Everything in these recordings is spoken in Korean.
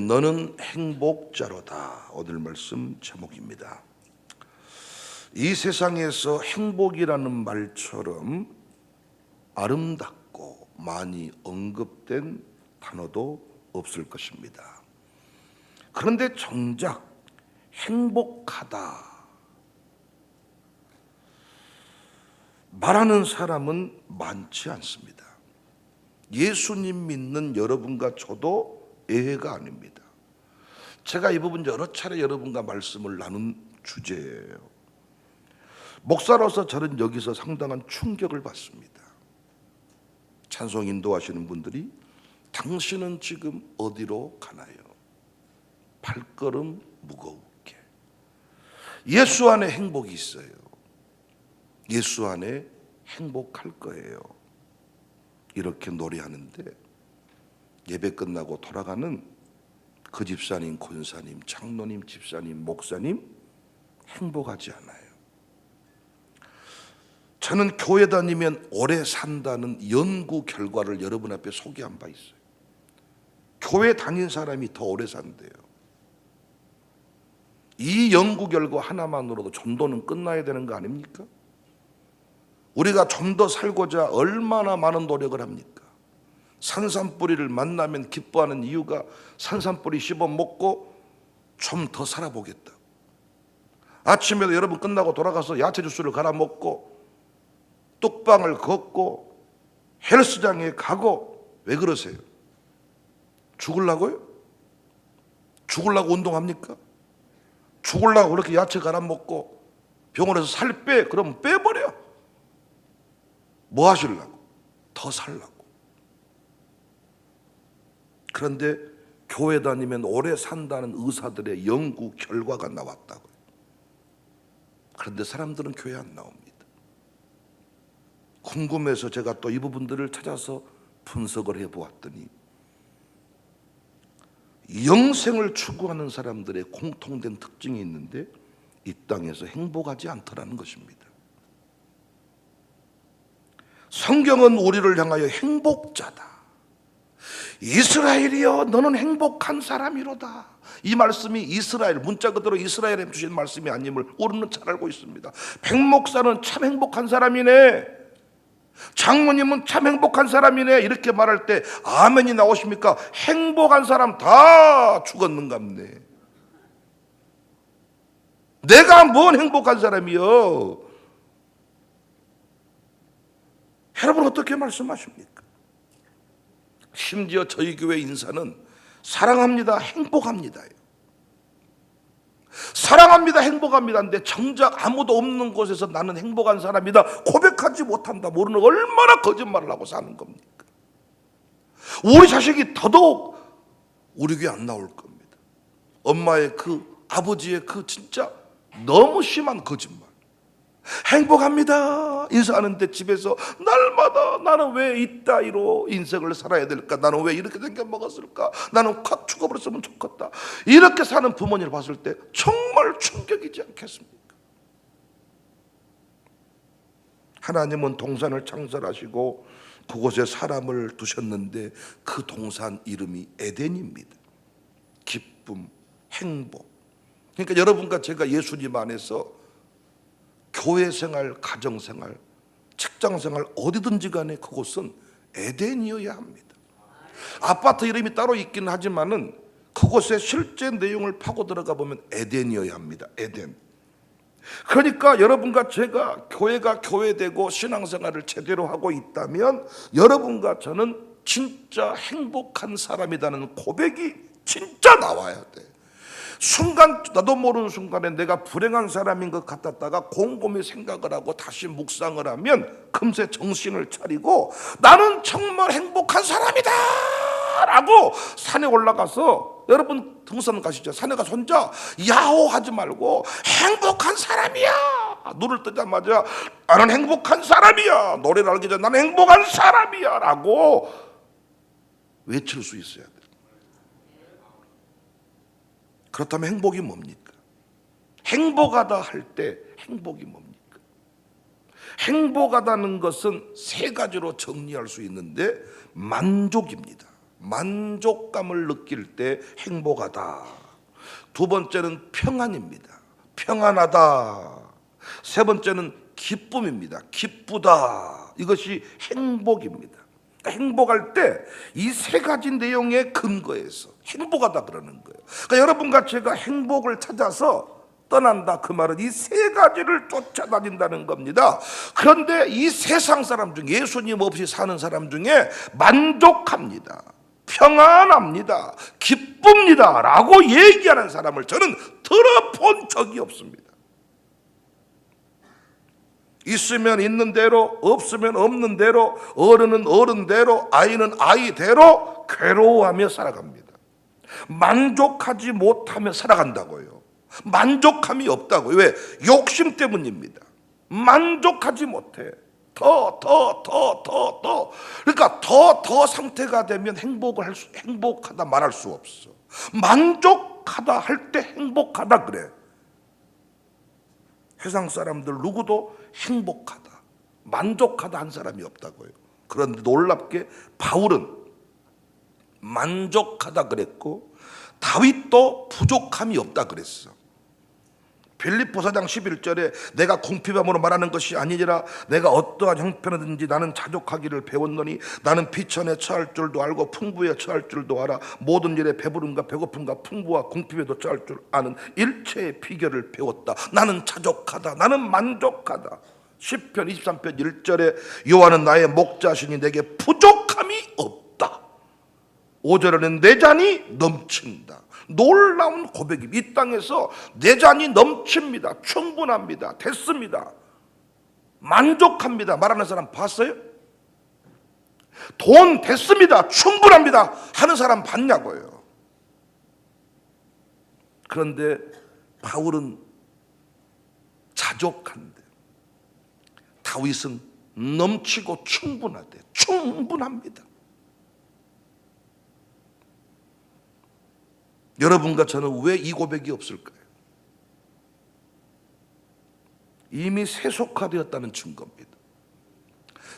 너는 행복자로다. 오늘 말씀 제목입니다. 이 세상에서 행복이라는 말처럼 아름답고 많이 언급된 단어도 없을 것입니다. 그런데 정작 행복하다 말하는 사람은 많지 않습니다. 예수님 믿는 여러분과 저도 예외가 아닙니다. 제가 이 부분 여러 차례 여러분과 말씀을 나눈 주제예요. 목사로서 저는 여기서 상당한 충격을 받습니다. 찬송 인도하시는 분들이 당신은 지금 어디로 가나요? 발걸음 무겁게. 예수 안에 행복이 있어요. 예수 안에 행복할 거예요. 이렇게 노래하는데 예배 끝나고 돌아가는 그 집사님, 권사님, 장로님, 집사님, 목사님 행복하지 않아요. 저는 교회 다니면 오래 산다는 연구 결과를 여러분 앞에 소개한 바 있어요. 교회 다닌 사람이 더 오래 산대요. 이 연구 결과 하나만으로도 전도는 끝나야 되는 거 아닙니까? 우리가 좀 더 살고자 얼마나 많은 노력을 합니까? 산삼뿌리를 만나면 기뻐하는 이유가 산삼뿌리 씹어 먹고 좀 더 살아보겠다. 아침에도 여러분 끝나고 돌아가서 야채 주스를 갈아 먹고 뚝방을 걷고 헬스장에 가고 왜 그러세요? 죽으려고요? 죽으려고 운동합니까? 죽으려고 그렇게 야채 갈아 먹고 병원에서 살 빼? 그러면 빼버려. 뭐 하시려고? 더 살라고. 그런데 교회 다니면 오래 산다는 의사들의 연구 결과가 나왔다고요. 그런데 사람들은 교회 안 나옵니다. 궁금해서 제가 또 이 부분들을 찾아서 분석을 해보았더니 영생을 추구하는 사람들의 공통된 특징이 있는데 이 땅에서 행복하지 않더라는 것입니다. 성경은 우리를 향하여 행복자다. 이스라엘이여 너는 행복한 사람이로다. 이 말씀이 이스라엘, 문자 그대로 이스라엘에 주신 말씀이 아님을 우리는 잘 알고 있습니다. 백목사는 참 행복한 사람이네, 장모님은 참 행복한 사람이네, 이렇게 말할 때 아멘이 나오십니까? 행복한 사람 다 죽었는갑네. 내가 뭔 행복한 사람이요? 여러분 어떻게 말씀하십니까? 심지어 저희 교회 인사는 사랑합니다, 행복합니다. 사랑합니다, 행복합니다인데 정작 아무도 없는 곳에서 나는 행복한 사람이다 고백하지 못한다. 모르는 얼마나 거짓말을 하고 사는 겁니까? 우리 자식이 더더욱 우리 교회 안 나올 겁니다. 엄마의 그 아버지의 그 진짜 너무 심한 거짓말. 행복합니다 인사하는데 집에서 날마다 나는 왜 이따위로 인생을 살아야 될까? 나는 왜 이렇게 생겨 먹었을까? 나는 확 죽어버렸으면 좋겠다. 이렇게 사는 부모님을 봤을 때 정말 충격이지 않겠습니까? 하나님은 동산을 창설하시고 그곳에 사람을 두셨는데 그 동산 이름이 에덴입니다. 기쁨, 행복. 그러니까 여러분과 제가 예수님 안에서 교회 생활, 가정 생활, 직장 생활 어디든지 간에 그곳은 에덴이어야 합니다. 아파트 이름이 따로 있긴 하지만은 그곳의 실제 내용을 파고 들어가 보면 에덴이어야 합니다. 에덴. 그러니까 여러분과 제가 교회가 교회되고 신앙생활을 제대로 하고 있다면 여러분과 저는 진짜 행복한 사람이라는 고백이 진짜 나와야 돼. 순간 나도 모르는 순간에 내가 불행한 사람인 것 같았다가 곰곰이 생각을 하고 다시 묵상을 하면 금세 정신을 차리고 나는 정말 행복한 사람이다 라고 산에 올라가서, 여러분 등산 가시죠? 산에 가서 혼자 야호하지 말고 행복한 사람이야, 눈을 뜨자마자 나는 행복한 사람이야, 노래를 알기 전에 나는 행복한 사람이야 라고 외칠 수 있어야 돼. 그렇다면 행복이 뭡니까? 행복하다 할 때 행복이 뭡니까? 행복하다는 것은 세 가지로 정리할 수 있는데 만족입니다. 만족감을 느낄 때 행복하다. 두 번째는 평안입니다. 평안하다. 세 번째는 기쁨입니다. 기쁘다. 이것이 행복입니다. 행복할 때 이 세 가지 내용의 근거에서 행복하다 그러는 거예요. 그러니까 여러분과 제가 행복을 찾아서 떠난다, 그 말은 이 세 가지를 쫓아다닌다는 겁니다. 그런데 이 세상 사람 중에, 예수님 없이 사는 사람 중에 만족합니다, 평안합니다, 기쁩니다 라고 얘기하는 사람을 저는 들어본 적이 없습니다. 있으면 있는 대로, 없으면 없는 대로, 어른은 어른대로, 아이는 아이대로 괴로워하며 살아갑니다. 만족하지 못하며 살아간다고요. 만족함이 없다고요. 왜? 욕심 때문입니다. 만족하지 못해. 더. 그러니까 더 상태가 되면 행복하다 말할 수 없어. 만족하다 할 때 행복하다 그래. 세상 사람들 누구도 행복하다, 만족하다 한 사람이 없다고요. 그런데 놀랍게 바울은 만족하다 그랬고 다윗도 부족함이 없다 그랬어. 빌립보 4장 11절에 내가 궁핍함으로 말하는 것이 아니니라, 내가 어떠한 형편이든지 나는 자족하기를 배웠노니 나는 비천에 처할 줄도 알고 풍부에 처할 줄도 알아. 모든 일에 배부름과 배고픔과 풍부와 궁핍에도 처할 줄 아는 일체의 비결을 배웠다. 나는 자족하다, 나는 만족하다. 시편 23편 1절에 여호와는 나의 목자시니 내게 부족함이 없다. 5절에는 내 잔이 넘친다. 놀라운 고백입니다. 이 땅에서 내 잔이 넘칩니다. 충분합니다. 됐습니다. 만족합니다 말하는 사람 봤어요? 돈 됐습니다, 충분합니다 하는 사람 봤냐고요. 그런데 바울은 자족한데, 다윗은 넘치고 충분하대. 충분합니다. 여러분과 저는 왜 이 고백이 없을까요? 이미 세속화되었다는 증거입니다.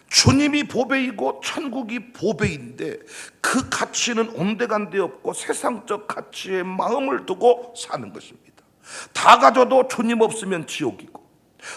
주님이 보배이고 천국이 보배인데 그 가치는 온데간데 없고 세상적 가치에 마음을 두고 사는 것입니다. 다 가져도 주님 없으면 지옥이고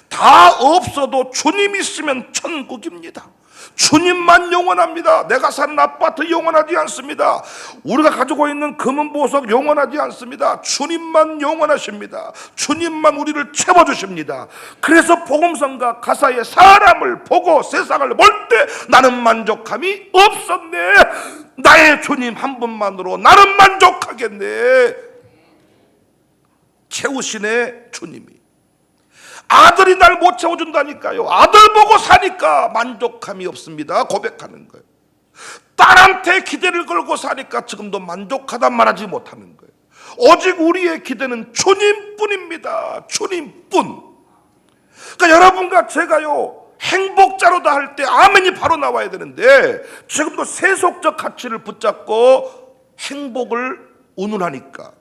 다 없어도 주님 있으면 천국입니다. 주님만 영원합니다. 내가 사는 아파트 영원하지 않습니다. 우리가 가지고 있는 금은 보석 영원하지 않습니다. 주님만 영원하십니다. 주님만 우리를 채워주십니다. 그래서 복음성가 가사에 사람을 보고 세상을 볼 때 나는 만족함이 없었네. 나의 주님 한 분만으로 나는 만족하겠네. 채우시네 주님이. 아들이 날 못 채워준다니까요. 아들 보고 사니까 만족함이 없습니다 고백하는 거예요. 딸한테 기대를 걸고 사니까 지금도 만족하다 말하지 못하는 거예요. 오직 우리의 기대는 주님뿐입니다. 주님뿐. 그러니까 여러분과 제가요 행복자로다 할 때 아멘이 바로 나와야 되는데 지금도 세속적 가치를 붙잡고 행복을 운운하니까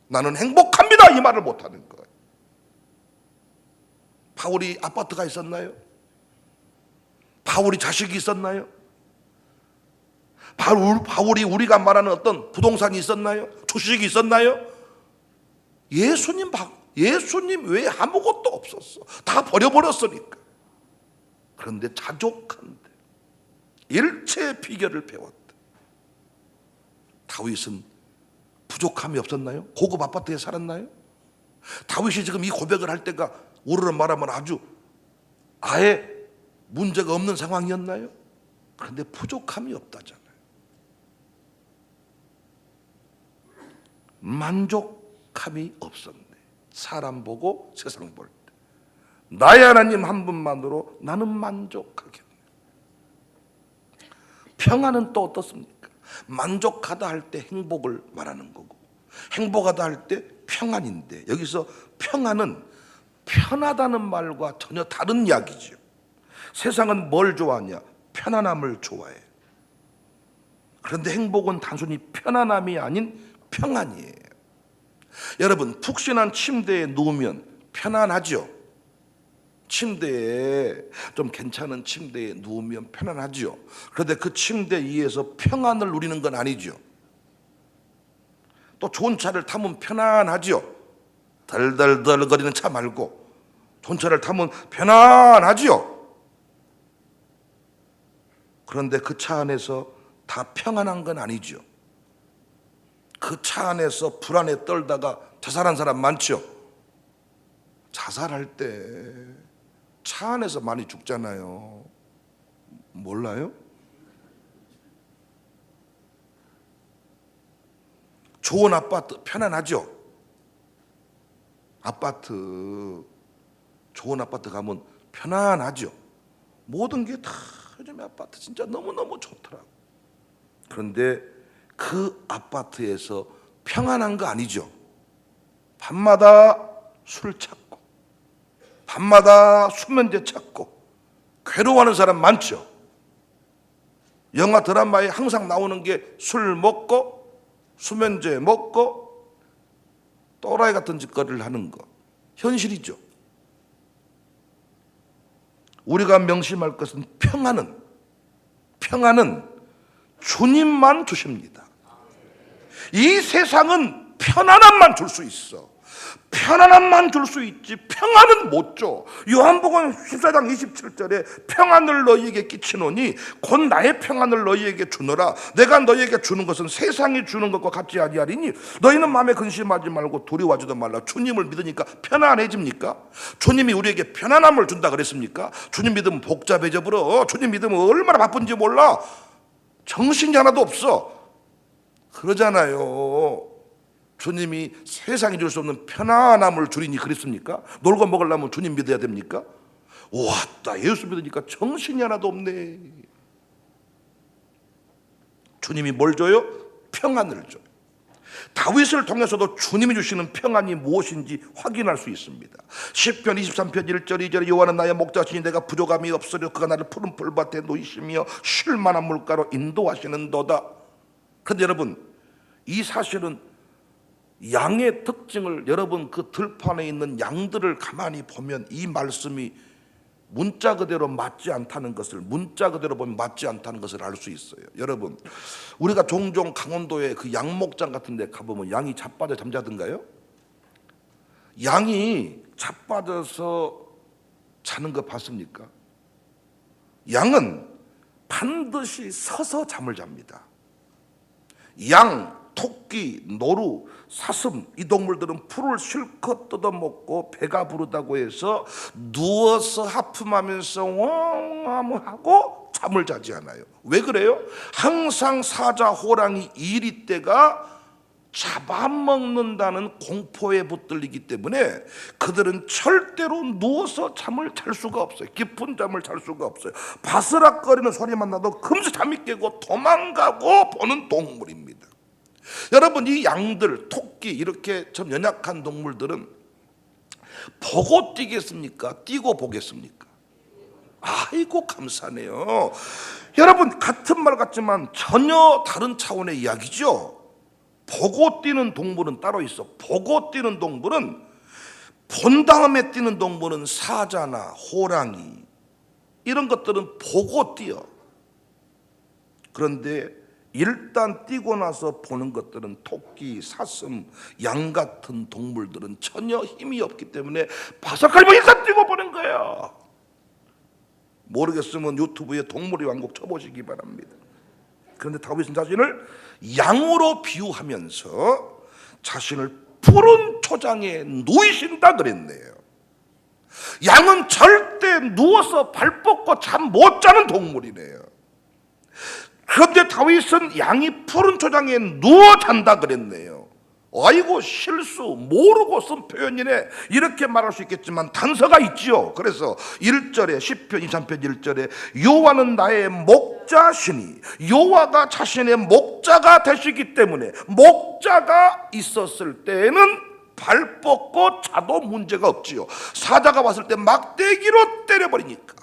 나는 행복합니다 이 말을 못하는 거예요. 바울이 아파트가 있었나요? 바울이 자식이 있었나요? 바울이 우리가 말하는 어떤 부동산이 있었나요? 주식이 있었나요? 예수님 외에 아무것도 없었어. 다 버려버렸으니까. 그런데 자족한데 일체의 비결을 배웠다. 다윗은 부족함이 없었나요? 고급 아파트에 살았나요? 다윗이 지금 이 고백을 할 때가 우리로 말하면 아예 문제가 없는 상황이었나요? 그런데 부족함이 없다잖아요. 만족함이 없었네. 사람 보고 세상 볼 때 나의 하나님 한 분만으로 나는 만족하겠네. 평안은 또 어떻습니까? 만족하다 할 때 행복을 말하는 거고 행복하다 할 때 평안인데 여기서 평안은 편하다는 말과 전혀 다른 이야기죠. 세상은 뭘 좋아하냐? 편안함을 좋아해. 그런데 행복은 단순히 편안함이 아닌 평안이에요. 여러분 푹신한 침대에 누우면 편안하죠? 침대에 좀 괜찮은 침대에 누우면 편안하죠. 그런데 그 침대 위에서 평안을 누리는 건 아니죠. 또 좋은 차를 타면 편안하죠. 덜덜덜 거리는 차 말고 좋은 차를 타면 편안하죠. 그런데 그 차 안에서 다 평안한 건 아니죠. 그 차 안에서 불안에 떨다가 자살한 사람 많죠. 자살할 때 차 안에서 많이 죽잖아요. 몰라요? 좋은 아파트 편안하죠. 좋은 아파트 가면 편안하죠. 모든 게 다 요즘에 아파트 진짜 너무너무 좋더라고. 그런데 그 아파트에서 평안한 거 아니죠. 밤마다 술 찾고 밤마다 수면제 찾고 괴로워하는 사람 많죠. 영화 드라마에 항상 나오는 게 술 먹고 수면제 먹고 또라이 같은 짓거리를 하는 거 현실이죠. 우리가 명심할 것은 평안은 주님만 주십니다. 이 세상은 편안함만 줄 수 있어. 편안함만 줄 수 있지 평안은 못 줘. 요한복음 14장 27절에 평안을 너희에게 끼치노니 곧 나의 평안을 너희에게 주노라. 내가 너희에게 주는 것은 세상이 주는 것과 같지 아니하리니 너희는 마음에 근심하지 말고 두려워하지도 말라. 주님을 믿으니까 편안해집니까? 주님이 우리에게 편안함을 준다 그랬습니까? 주님 믿으면 복잡해져 버려. 주님 믿으면 얼마나 바쁜지 몰라. 정신이 하나도 없어. 그러잖아요. 주님이 세상이 줄 수 없는 편안함을 주리니 그랬습니까? 놀고 먹으려면 주님 믿어야 됩니까? 왔다 예수 믿으니까 정신이 하나도 없네. 주님이 뭘 줘요? 평안을 줘요. 다윗을 통해서도 주님이 주시는 평안이 무엇인지 확인할 수 있습니다. 시편 23편 1절 2절에 여호와는 나의 목자시니 내가 부족함이 없으려 그가 나를 푸른 풀밭에 놓이시며 쉴 만한 물가로 인도하시는도다. 그런데 여러분 이 사실은 양의 특징을 여러분 그 들판에 있는 양들을 가만히 보면 이 말씀이 문자 그대로 맞지 않다는 것을 문자 그대로 보면 맞지 않다는 것을 알 수 있어요. 여러분 우리가 종종 강원도에 그 양목장 같은 데 가보면 양이 자빠져 잠자던가요? 양이 자빠져서 자는 거 봤습니까? 양은 반드시 서서 잠을 잡니다. 양, 토끼, 노루, 사슴 이 동물들은 풀을 실컷 뜯어먹고 배가 부르다고 해서 누워서 하품하면서 하고 잠을 자지 않아요. 왜 그래요? 항상 사자, 호랑이, 이리떼가 잡아먹는다는 공포에 붙들리기 때문에 그들은 절대로 누워서 잠을 잘 수가 없어요. 깊은 잠을 잘 수가 없어요. 바스락거리는 소리만 나도 금세 잠이 깨고 도망가고 보는 동물입니다. 여러분 이 양들, 토끼 이렇게 좀 연약한 동물들은 보고 뛰겠습니까? 뛰고 보겠습니까? 아이고 감사네요. 여러분 같은 말 같지만 전혀 다른 차원의 이야기죠. 보고 뛰는 동물은 따로 있어. 보고 뛰는 동물은 본 다음에 뛰는 동물은 사자나 호랑이 이런 것들은 보고 뛰어. 그런데 일단 뛰고 나서 보는 것들은 토끼, 사슴, 양 같은 동물들은 전혀 힘이 없기 때문에 바삭할면 일단 뛰고 보는 거예요. 모르겠으면 유튜브에 동물의 왕국 쳐보시기 바랍니다. 그런데 다윗은 자신을 양으로 비유하면서 자신을 푸른 초장에 누이신다 그랬네요. 양은 절대 누워서 발 뻗고 잠 못 자는 동물이네요. 그런데 다윗은 양이 푸른 초장에 누워 잔다 그랬네요. 아이고 실수 모르고 쓴 표현이네 이렇게 말할 수 있겠지만 단서가 있지요. 그래서 1절에 시편 23편 1절에 여호와는 나의 목자시니 여호와가 자신의 목자가 되시기 때문에 목자가 있었을 때에는 발 뻗고 자도 문제가 없지요. 사자가 왔을 때 막대기로 때려버리니까.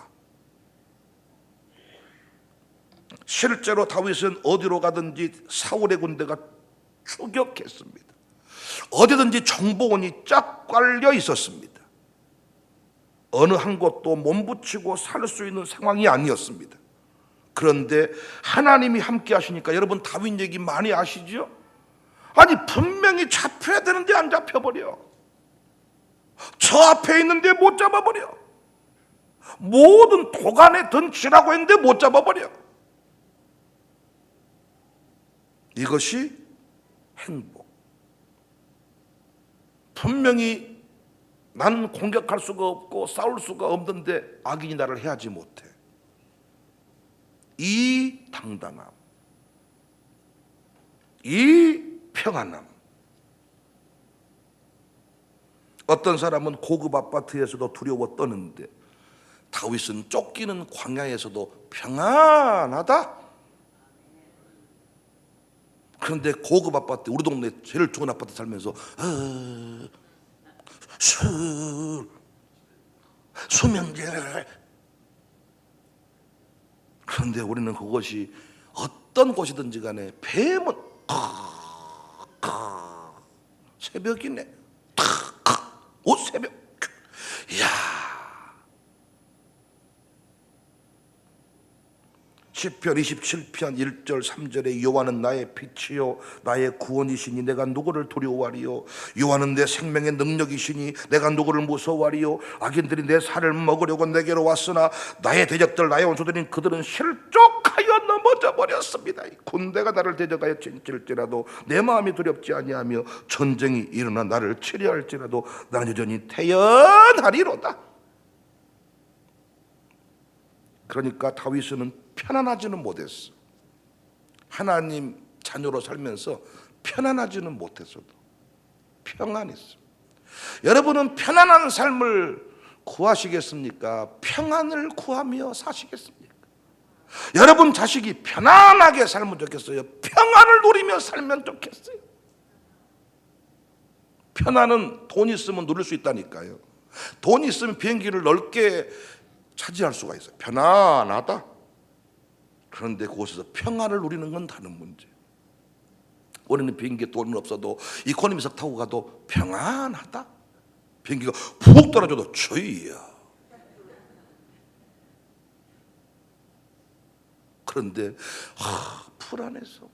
실제로 다윗은 어디로 가든지 사울의 군대가 추격했습니다. 어디든지 정보원이 쫙 깔려 있었습니다. 어느 한 곳도 몸붙이고 살 수 있는 상황이 아니었습니다. 그런데 하나님이 함께 하시니까, 여러분 다윗 얘기 많이 아시죠? 아니 분명히 잡혀야 되는데 안 잡혀버려. 저 앞에 있는데 못 잡아버려. 모든 도간에 던지라고 했는데 못 잡아버려. 이것이 행복. 분명히 나는 공격할 수가 없고 싸울 수가 없는데 악인이 나를 해하지 못해. 이 당당함, 이 평안함. 어떤 사람은 고급 아파트에서도 두려워 떠는데 다윗은 쫓기는 광야에서도 평안하다. 그런데 고급 아파트, 우리 동네 제일 좋은 아파트 살면서 수면제. 그런데 우리는 그것이 어떤 곳이든지 간에 뱀은 새벽이네. 새벽. 이야. 시편 27편 1절 3절에 여호와는 나의 빛이요 나의 구원이시니 내가 누구를 두려워하리요. 여호와는 내 생명의 능력이시니 내가 누구를 무서워하리요. 악인들이 내 살을 먹으려고 내게로 왔으나 나의 대적들 나의 원수들인 그들은 실족하여 넘어져 버렸습니다. 군대가 나를 대적하여 진칠지라도 내 마음이 두렵지 아니하며 전쟁이 일어나 나를 치려할지라도 나는 여전히 태연하리로다. 그러니까 다윗은 편안하지는 못했어. 하나님 자녀로 살면서 편안하지는 못했어도 평안했어. 여러분은 편안한 삶을 구하시겠습니까? 평안을 구하며 사시겠습니까? 여러분 자식이 편안하게 살면 좋겠어요? 평안을 누리며 살면 좋겠어요? 편안은 돈 있으면 누릴 수 있다니까요. 돈 있으면 비행기를 넓게 차지할 수가 있어요. 편안하다. 그런데 그곳에서 평안을 누리는 건 다른 문제. 우리는 비행기에 돈은 없어도 이코노미석 타고 가도 평안하다. 비행기가 푹 떨어져도 주의야. 그런데 불안해서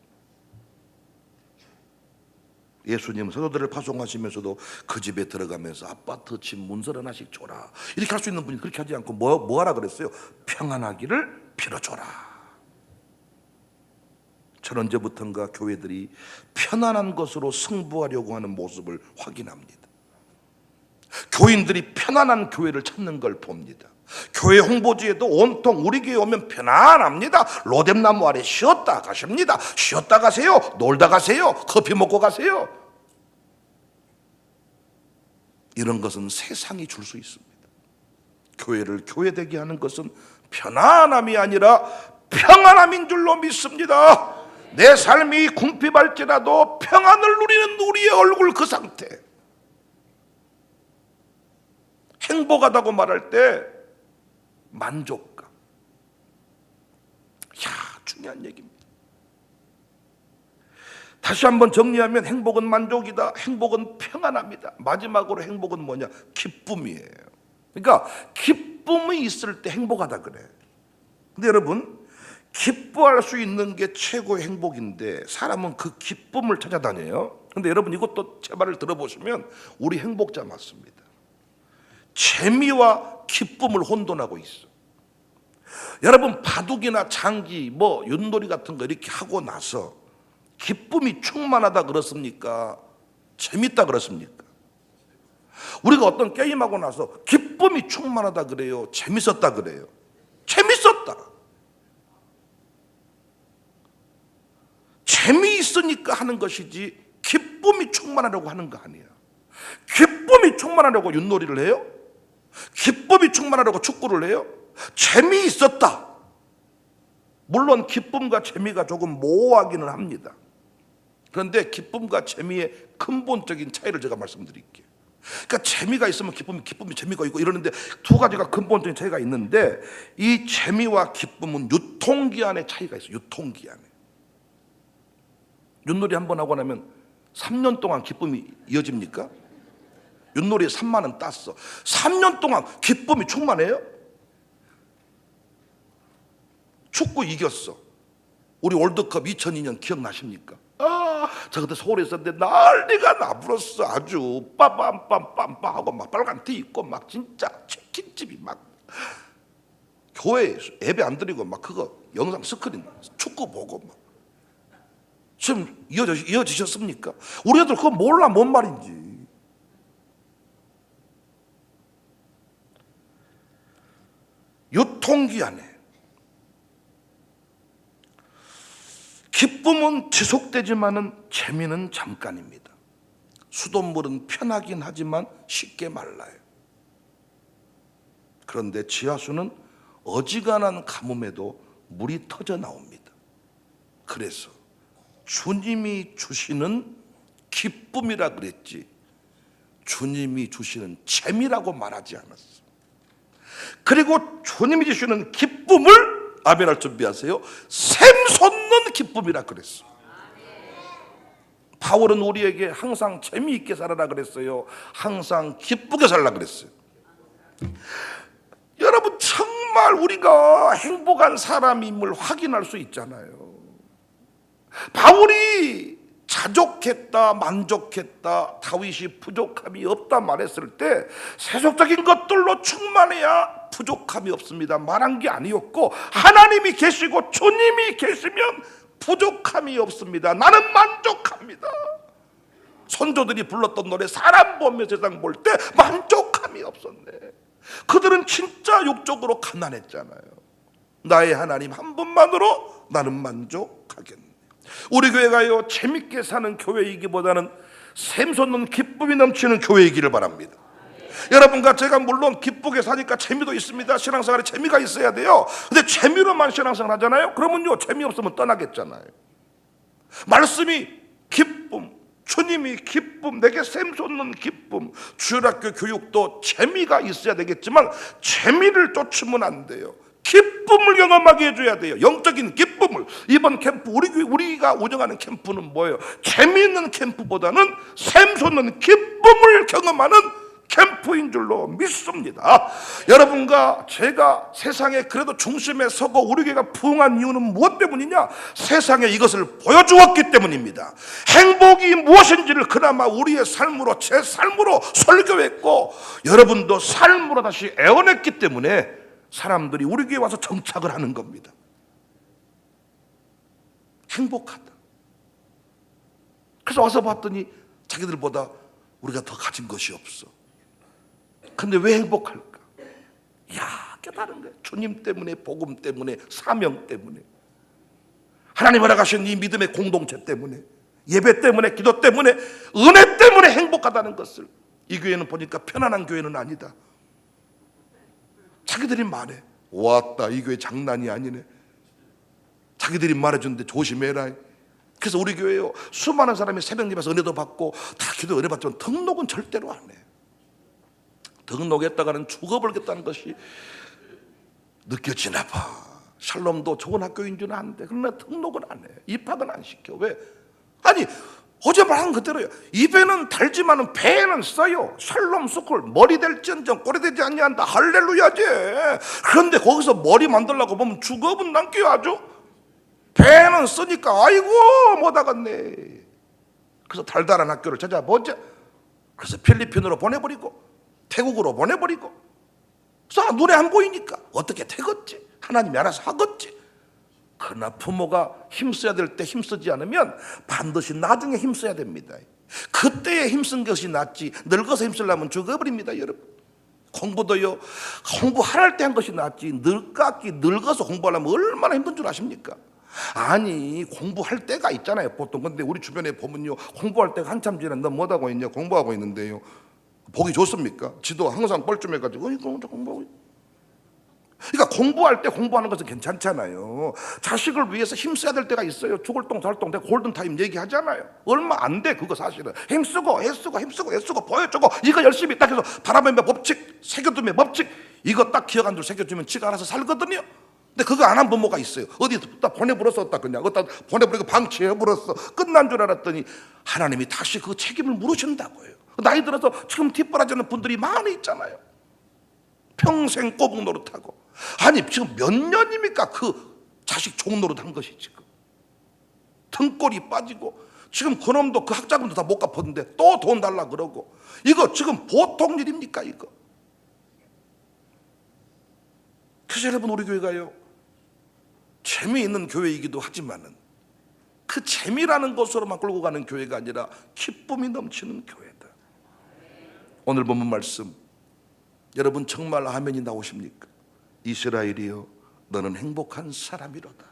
예수님 성도들을 파송하시면서도 그 집에 들어가면서 아파트 집 문서 하나씩 줘라 이렇게 할 수 있는 분이 그렇게 하지 않고 뭐 하라 그랬어요? 평안하기를 빌어줘라. 저는 언제부턴가 교회들이 편안한 것으로 승부하려고 하는 모습을 확인합니다. 교인들이 편안한 교회를 찾는 걸 봅니다. 교회 홍보지에도 온통 우리 교회 오면 편안합니다. 로뎀나무 아래 쉬었다 가십니다. 쉬었다 가세요. 놀다 가세요. 커피 먹고 가세요. 이런 것은 세상이 줄 수 있습니다. 교회를 교회되게 하는 것은 편안함이 아니라 평안함인 줄로 믿습니다. 내 삶이 궁핍할지라도 평안을 누리는 우리의 얼굴 그 상태. 행복하다고 말할 때 만족감. 중요한 얘기입니다. 다시 한번 정리하면 행복은 만족이다. 행복은 평안합니다. 마지막으로 행복은 뭐냐? 기쁨이에요. 그러니까 기쁨이 있을 때 행복하다 그래. 근데 여러분 기뻐할 수 있는 게 최고의 행복인데 사람은 그 기쁨을 찾아다녀요. 근데 여러분 이것도 제 말을 들어보시면 우리 행복자 맞습니다. 재미와 기쁨을 혼돈하고 있어. 여러분 바둑이나 장기 윷놀이 같은 거 이렇게 하고 나서 기쁨이 충만하다 그렇습니까? 재밌다 그렇습니까? 우리가 어떤 게임하고 나서 기쁨이 충만하다 그래요? 재밌었다 그래요? 재밌었다. 재미있으니까 하는 것이지 기쁨이 충만하려고 하는 거 아니야. 기쁨이 충만하려고 윷놀이를 해요? 기쁨이 충만하려고 축구를 해요? 재미있었다. 물론 기쁨과 재미가 조금 모호하기는 합니다. 그런데 기쁨과 재미의 근본적인 차이를 제가 말씀드릴게요. 그러니까 재미가 있으면 기쁨이 재미가 있고 이러는데 두 가지가 근본적인 차이가 있는데 이 재미와 기쁨은 유통기한의 차이가 있어요. 유통기한에. 윷놀이 한 번 하고 나면 3년 동안 기쁨이 이어집니까? 윷놀이에 3만 원 땄어. 3년 동안 기쁨이 충만해요? 축구 이겼어. 우리 월드컵 2002년 기억나십니까? 저 그때 서울에 있었는데 난리가 나불었어. 아주 빰빰빰빰빰 하고 막 빨간 티 입고 막 진짜 치킨집이 막 교회 예배 안 드리고 막 그거 영상 스크린 축구 보고 막. 지금 이어지셨습니까? 우리 애들 그거 몰라 뭔 말인지. 유통기한에 기쁨은 지속되지만은 재미는 잠깐입니다. 수돗물은 편하긴 하지만 쉽게 말라요. 그런데 지하수는 어지간한 가뭄에도 물이 터져 나옵니다. 그래서 주님이 주시는 기쁨이라 그랬지 주님이 주시는 재미라고 말하지 않았어. 그리고 주님이 주시는 기쁨을 아멘할 준비하세요. 샘솟는 기쁨이라 그랬어. 바울은 우리에게 항상 재미있게 살아라 그랬어요. 항상 기쁘게 살라 그랬어요. 여러분 정말 우리가 행복한 사람임을 확인할 수 있잖아요. 바울이 자족했다 만족했다 다윗이 부족함이 없다 말했을 때 세속적인 것들로 충만해야 부족함이 없습니다 말한 게 아니었고 하나님이 계시고 주님이 계시면 부족함이 없습니다. 나는 만족합니다. 선조들이 불렀던 노래 사람 보며 세상 볼 때 만족함이 없었네. 그들은 진짜 육적으로 가난했잖아요. 나의 하나님 한 분만으로 나는 만족하겠네. 우리 교회가요 재밌게 사는 교회이기보다는 샘솟는 기쁨이 넘치는 교회이기를 바랍니다. 여러분과 제가 물론 기쁘게 사니까 재미도 있습니다. 신앙생활에 재미가 있어야 돼요. 근데 재미로만 신앙생활 하잖아요. 그러면요 재미없으면 떠나겠잖아요. 말씀이 기쁨, 주님이 기쁨, 내게 샘솟는 기쁨. 주일학교 교육도 재미가 있어야 되겠지만 재미를 쫓으면 안 돼요. 기쁨을 경험하게 해줘야 돼요. 영적인 기쁨을. 이번 캠프 우리가 운영하는 캠프는 뭐예요? 재미있는 캠프보다는 샘솟는 기쁨을 경험하는 캠프인 줄로 믿습니다. 여러분과 제가 세상에 그래도 중심에 서고 우리 교회가 부흥한 이유는 무엇 때문이냐? 세상에 이것을 보여주었기 때문입니다. 행복이 무엇인지를 그나마 우리의 삶으로 제 삶으로 설교했고 여러분도 삶으로 다시 애원했기 때문에 사람들이 우리 교회에 와서 정착을 하는 겁니다. 행복하다. 그래서 와서 봤더니 자기들보다 우리가 더 가진 것이 없어. 근데 왜 행복할까? 이야, 깨달은 거예요. 주님 때문에, 복음 때문에, 사명 때문에, 하나님 허락하신 이 믿음의 공동체 때문에, 예배 때문에, 기도 때문에, 은혜 때문에 행복하다는 것을. 이 교회는 보니까 편안한 교회는 아니다. 자기들이 말해. 왔다, 이 교회 장난이 아니네. 자기들이 말해주는데 조심해라. 그래서 우리 교회요 수많은 사람이 새벽 예배에서 은혜도 받고 다 기도 은혜 받지만 등록은 절대로 안 해. 등록했다가는 죽어버리겠다는 것이 느껴지나 봐. 샬롬도 좋은 학교인 줄은 아는데 그러나 등록은 안 해. 입학은 안 시켜. 왜? 아니 어제 말한 그대로요. 입에는 달지만은 배에는 써요. 샬롬 스쿨 머리 될지언정 꼬리 되지 아니한다. 할렐루야지. 그런데 거기서 머리 만들려고 보면 죽어분 남겨요. 아주 배는 쓰니까 아이고 못하겠네. 그래서 달달한 학교를 찾아보자. 그래서 필리핀으로 보내버리고 태국으로 보내버리고. 그래서 눈에 안 보이니까 어떻게 되겠지? 하나님이 알아서 하겠지. 그러나 부모가 힘써야 될 때 힘쓰지 않으면 반드시 나중에 힘써야 됩니다. 그때에 힘쓴 것이 낫지 늙어서 힘쓰려면 죽어버립니다. 여러분 공부도요 공부할 때 한 것이 낫지 늙어서 공부하려면 얼마나 힘든 줄 아십니까? 아니 공부할 때가 있잖아요 보통. 근데 우리 주변에 보면요 공부할 때가 한참 지나 너 뭐하고 있냐? 공부하고 있는데요. 보기 좋습니까? 지도 항상 뻘쭘해가지고 공부하고 있. 그러니까 공부할 때 공부하는 것은 괜찮잖아요. 자식을 위해서 힘써야 될 때가 있어요. 죽을 똥 살 똥 내 골든타임 얘기하잖아요. 얼마 안 돼 그거 사실은. 힘쓰고 애쓰고 보여주고 이거 열심히 딱 해서 바람의 법칙 세겨둠의 법칙 이거 딱 기억 안 두고 새겨주면 지가 알아서 살거든요. 근데 그거 안 한 부모가 있어요. 어디다 보내버렸었다 그냥. 어디다 보내버리고 방치해버렸어. 끝난 줄 알았더니 하나님이 다시 그 책임을 물으신다고요. 나이 들어서 지금 뒷바라지는 분들이 많이 있잖아요. 평생 꼬북 노릇하고. 아니 지금 몇 년입니까 그 자식 종 노릇한 것이 지금. 등골이 빠지고 지금 그놈도 그 학자금도 다 못 갚았는데 또 돈 달라 그러고. 이거 지금 보통 일입니까 이거. 그래서 여러분 우리 교회가요 재미있는 교회이기도 하지만은 그 재미라는 것으로만 끌고 가는 교회가 아니라 기쁨이 넘치는 교회다. 오늘 본문 말씀 여러분 정말 아멘이 나오십니까? 이스라엘이여 너는 행복한 사람이로다.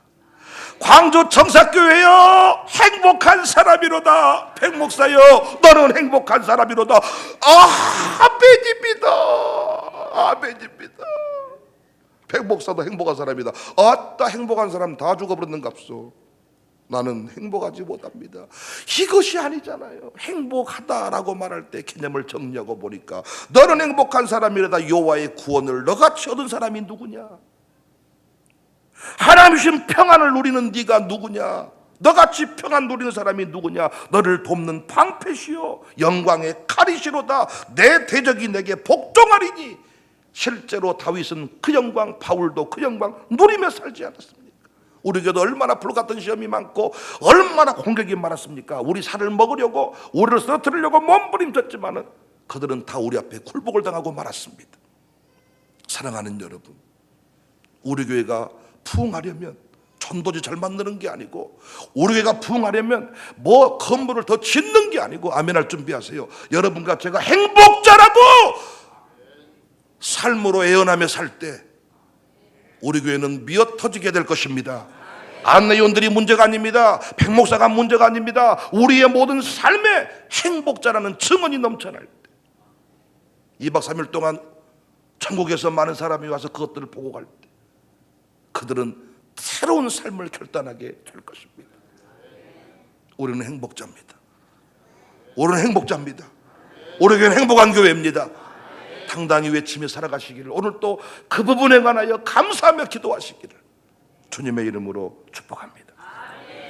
광주 청사교회여 행복한 사람이로다. 백목사여 너는 행복한 사람이로다. 아멘입니다. 아멘입니다. 백목사도 행복한 사람이다. 아따 행복한 사람 다 죽어버렸는갑소. 나는 행복하지 못합니다. 이것이 아니잖아요. 행복하다라고 말할 때 개념을 정리하고 보니까 너는 행복한 사람이라다. 여호와의 구원을 너같이 얻은 사람이 누구냐? 하나님 주신 평안을 누리는 네가 누구냐? 너같이 평안 누리는 사람이 누구냐? 너를 돕는 방패시요 영광의 칼이시로다. 내 대적이 내게 복종하리니. 실제로 다윗은 그 영광, 바울도 그 영광 누리며 살지 않았습니까? 우리 교회도 얼마나 불같은 시험이 많고 얼마나 공격이 많았습니까? 우리 살을 먹으려고 우리를 쓰러뜨리려고 몸부림쳤지만은 그들은 다 우리 앞에 굴복을 당하고 말았습니다. 사랑하는 여러분, 우리 교회가 부흥하려면 전도지 잘 만드는 게 아니고 우리 교회가 부흥하려면 뭐 건물을 더 짓는 게 아니고 아멘할 준비하세요. 여러분과 제가 행복자라고 삶으로 애원하며 살 때 우리 교회는 미어터지게 될 것입니다. 안내위원들이 문제가 아닙니다. 백목사가 문제가 아닙니다. 우리의 모든 삶에 행복자라는 증언이 넘쳐날 때 2박 3일 동안 천국에서 많은 사람이 와서 그것들을 보고 갈 때 그들은 새로운 삶을 결단하게 될 것입니다. 우리는 행복자입니다. 우리는 행복자입니다. 우리 교회는 행복한 교회입니다. 당당히 외치며 살아가시기를 오늘 또 그 부분에 관하여 감사하며 기도하시기를 주님의 이름으로 축복합니다.